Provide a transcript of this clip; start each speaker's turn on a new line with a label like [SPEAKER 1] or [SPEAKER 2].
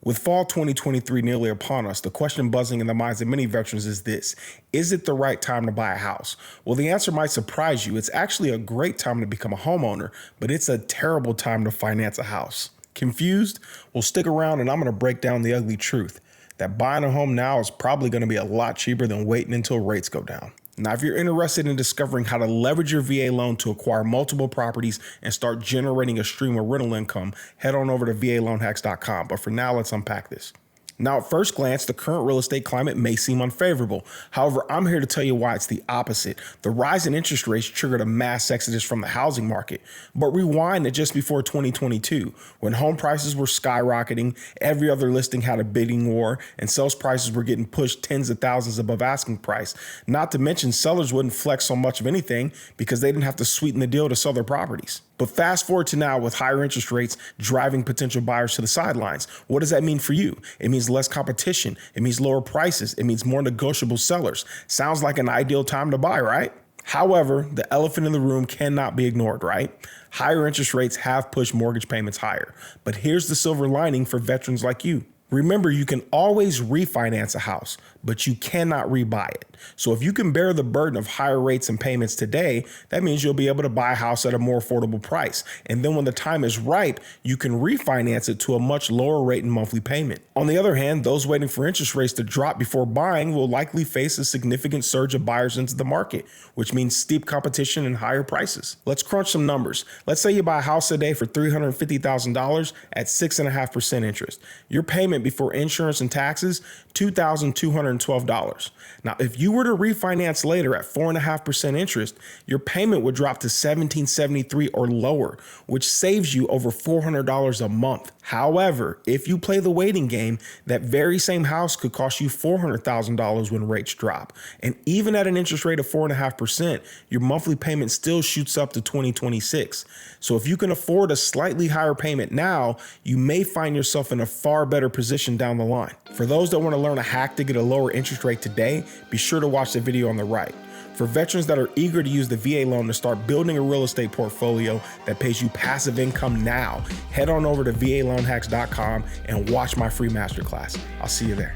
[SPEAKER 1] With fall 2023 nearly upon us, the question buzzing in the minds of many veterans is this: is it the right time to buy a house? Well, the answer might surprise you. It's actually a great time to become a homeowner, but it's a terrible time to finance a house. Confused? Well, stick around and I'm going to break down the ugly truth that buying a home now is probably going to be a lot cheaper than waiting until rates go down. Now, if you're interested in discovering how to leverage your VA loan to acquire multiple properties and start generating a stream of rental income, head on over to VALoanHacks.com. But for now, let's unpack this. Now, at first glance, the current real estate climate may seem unfavorable. However, I'm here to tell you why it's the opposite. The rise in interest rates triggered a mass exodus from the housing market. But rewind to just before 2022, when home prices were skyrocketing, every other listing had a bidding war, and sales prices were getting pushed tens of thousands above asking price. Not to mention, sellers wouldn't flex so much of anything because they didn't have to sweeten the deal to sell their properties. But fast forward to now with higher interest rates driving potential buyers to the sidelines. What does that mean for you? It means less competition. It means lower prices. It means more negotiable sellers. Sounds like an ideal time to buy, right? However, the elephant in the room cannot be ignored, right? Higher interest rates have pushed mortgage payments higher. But here's the silver lining for veterans like you. Remember, you can always refinance a house, but you cannot rebuy it. So if you can bear the burden of higher rates and payments today, that means you'll be able to buy a house at a more affordable price. And then when the time is ripe, you can refinance it to a much lower rate and monthly payment. On the other hand, those waiting for interest rates to drop before buying will likely face a significant surge of buyers into the market, which means steep competition and higher prices. Let's crunch some numbers. Let's say you buy a house today for $350,000 at 6.5% interest. Your payment before insurance and taxes, $2,212. Now, if you were to refinance later at 4.5% interest, your payment would drop to $1,773 or lower, which saves you over $400 a month. However, if you play the waiting game, that very same house could cost you $400,000 when rates drop. And even at an interest rate of 4.5%, your monthly payment still shoots up to $2,026. So if you can afford a slightly higher payment now, you may find yourself in a far better position down the line. For those that want to learn a hack to get a lower interest rate today, be sure to watch the video on the right. For veterans that are eager to use the VA loan to start building a real estate portfolio that pays you passive income now, head on over to VALoanHacks.com and watch my free masterclass. I'll see you there.